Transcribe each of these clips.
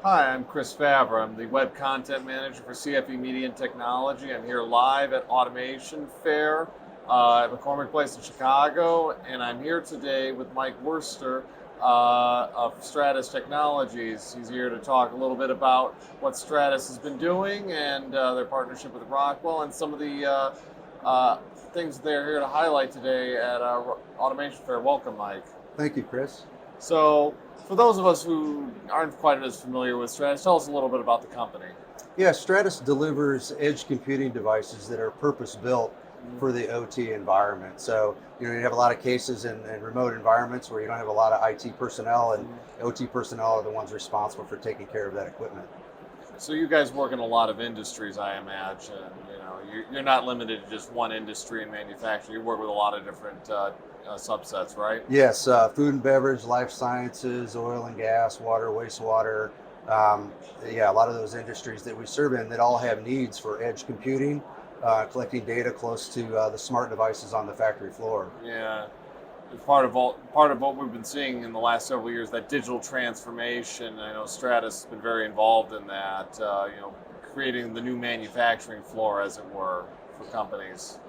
Hi, I'm Chris Favre. I'm the Web Content Manager for CFE Media and Technology. I'm here live at Automation Fair at McCormick Place in Chicago, and I'm here today with Mike Worcester of Stratus Technologies. He's here to talk a little bit about what Stratus has been doing and their partnership with Rockwell and some of the things they're here to highlight today at Automation Fair. Welcome, Mike. Thank you, Chris. So, for those of us who aren't quite as familiar with Stratus, tell us a little bit about the company. Yeah, Stratus delivers edge computing devices that are purpose built for the OT environment. So, you have a lot of cases in remote environments where you don't have a lot of IT personnel, and OT personnel are the ones responsible for taking care of that equipment. So, you guys work in a lot of industries, I imagine. You're not limited to just one industry in manufacturing. You work with a lot of different subsets, right? Yes, food and beverage, life sciences, oil and gas, water, wastewater. Um, yeah, a lot of those industries that we serve in that all have needs for edge computing, collecting data close to the smart devices on the factory floor. Yeah. Part of what we've been seeing in the last several years, that digital transformation. I know Stratus has been very involved in that. Creating the new manufacturing floor, as it were, for companies.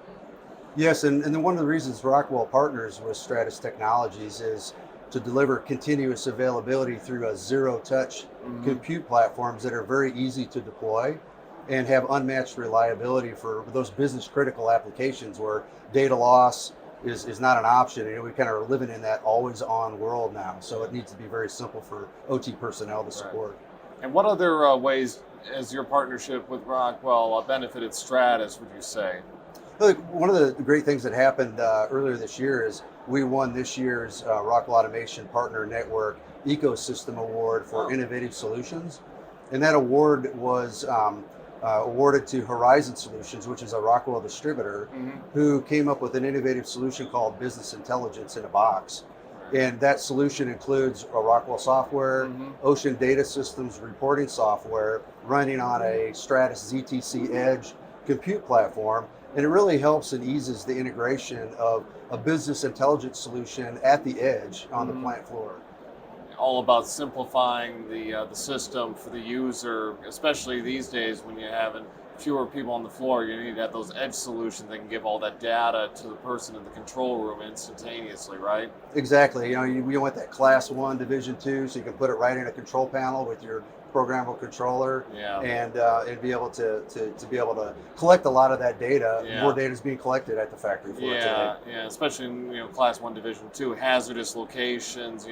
Yes, and then one of the reasons Rockwell partners with Stratus Technologies is to deliver continuous availability through a zero-touch Hmm. compute platforms that are very easy to deploy and have unmatched reliability for those business critical applications where data loss is not an option. We kind of are living in that always on world now. So it needs to be very simple for OT personnel to Right. support. And what other ways has your partnership with Rockwell benefited Stratus, would you say? Look, one of the great things that happened earlier this year is we won this year's Rockwell Automation Partner Network Ecosystem Award for Oh, Innovative Solutions. And that award was awarded to Horizon Solutions, which is a Rockwell distributor, hmm, who came up with an innovative solution called Business Intelligence in a Box. right. And that solution includes a Rockwell software, Hmm. Ocean Data Systems reporting software running on a Stratus ZTC Edge compute platform. And it really helps and eases the integration of a business intelligence solution at the edge on the Hmm. plant floor. All about simplifying the system for the user, especially these days when you're having fewer people on the floor. You need to have those edge solutions that can give all that data to the person in the control room instantaneously, right? Exactly. We want that class one, division two, so you can put it right in a control panel with your programmable controller Yeah, and be able to be able to collect a lot of that data. More yeah. data is being collected at the factory floor today. Yeah, especially in class one, division two, hazardous locations.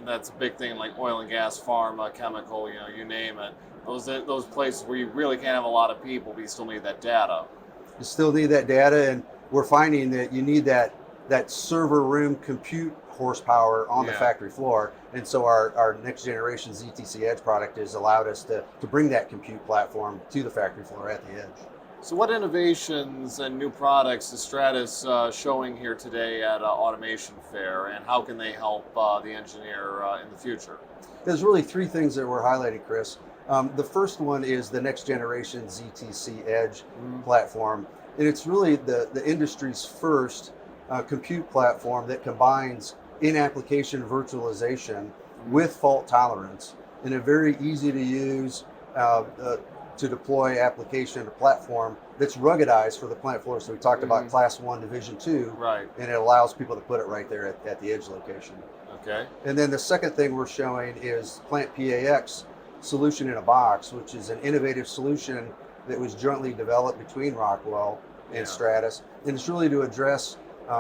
That's a big thing like oil and gas, pharma, chemical. You name it. Those places where you really can't have a lot of people, but you still need that data. You still need that data, and we're finding that you need that server room compute horsepower on the Yeah. factory floor. And so our next generation ZTC Edge product has allowed us to bring that compute platform to the factory floor at the edge. So, what innovations and new products is Stratus showing here today at Automation Fair, and how can they help the engineer in the future? There's really three things that we're highlighting, Chris. The first one is the next generation ZTC Edge Mm, platform. And it's really the industry's first compute platform that combines in application virtualization mm, with fault tolerance in a very easy to use, uh, uh, to deploy application or platform that's ruggedized for the plant floor. So we talked about mm, class one, division two, right. and it allows people to put it right there at the edge location. Okay. And then the second thing we're showing is Plant PAX solution in a box, which is an innovative solution that was jointly developed between Rockwell and Yeah. Stratus. And it's really to address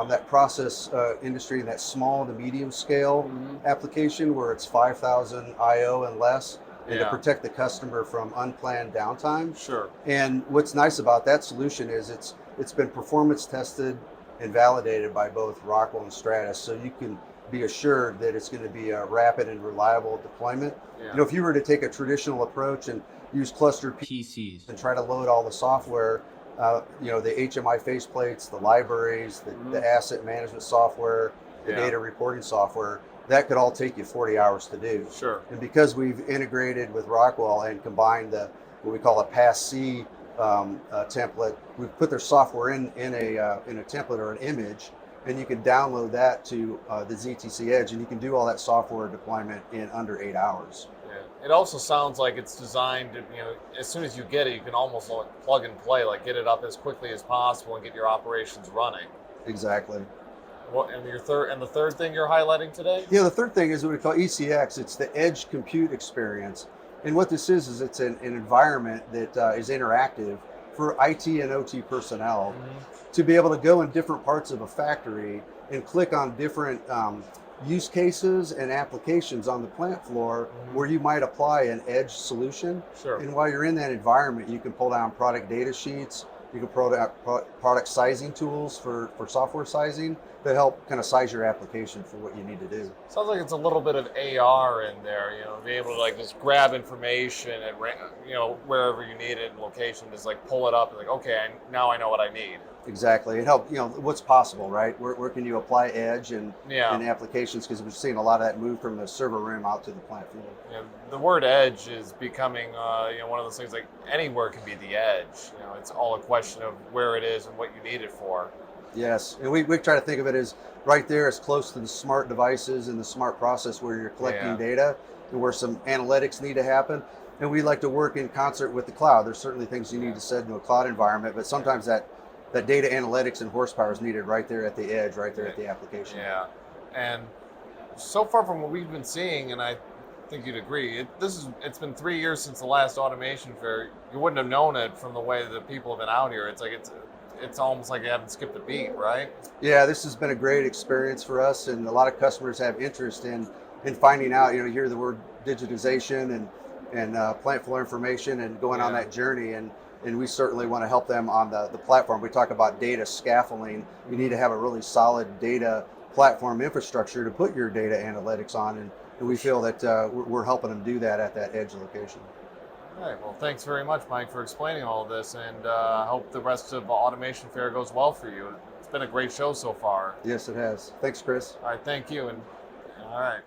that process industry and that small to medium scale Hmm. application where it's 5,000 IO and less, and to Yeah. protect the customer from unplanned downtime. Sure. And what's nice about that solution is it's been performance tested and validated by both Rockwell and Stratus, so you can be assured that it's going to be a rapid and reliable deployment. Yeah. If you were to take a traditional approach and use clustered PCs. and try to load all the software, the HMI faceplates, the libraries, Hmm. the asset management software, the Yeah. data reporting software, that could all take you 40 hours to do. Sure. And because we've integrated with Rockwell and combined what we call a PAS-C template, we've put their software in a template or an image and you can download that to the ZTC Edge, and you can do all that software deployment in under 8 hours. Yeah. It also sounds like it's designed to, as soon as you get it, you can almost like plug and play, like get it up as quickly as possible and get your operations running. Exactly. And the third thing you're highlighting today? Yeah, the third thing is what we call ECX. It's the edge compute experience. And what this is it's an environment that is interactive for IT and OT personnel to be able to go in different parts of a factory and click on different use cases and applications on the plant floor where you might apply an edge solution. Sure. And while you're in that environment, you can pull down product data sheets, you can pull down product sizing tools for software sizing that help kind of size your application for what you need to do. Sounds like it's a little bit of AR in there, be able to like just grab information at wherever you need it in location, just like pull it up and like, okay, now I know what I need. Exactly. It helps, what's possible, right? Where can you apply edge and applications? Because we're seeing a lot of that move from the server room out to the plant floor. Yeah, the word edge is becoming, one of those things like anywhere can be the edge. It's all a question of where it is and what you need it for. Yes, and we try to think of it as right there, as close to the smart devices and the smart process where you're collecting data and where some analytics need to happen. And we like to work in concert with the cloud. There's certainly things you need to set into a cloud environment, but sometimes that data analytics and horsepower is needed right there at the edge, right there at the application. Yeah, and so far from what we've been seeing, and I think you'd agree, it's been 3 years since the last automation fair. You wouldn't have known it from the way that people have been out here. It's almost like you haven't skipped a beat, right? Yeah, this has been a great experience for us, and a lot of customers have interest in finding out. You hear the word digitization and plant floor information and going on that journey, and we certainly want to help them on the platform. We talk about data scaffolding. You need to have a really solid data platform infrastructure to put your data analytics on, and we feel that we're helping them do that at that edge location. All right. Well, thanks very much, Mike, for explaining all of this, and I hope the rest of Automation Fair goes well for you. It's been a great show so far. Yes, it has. Thanks, Chris. All right. Thank you. And all right.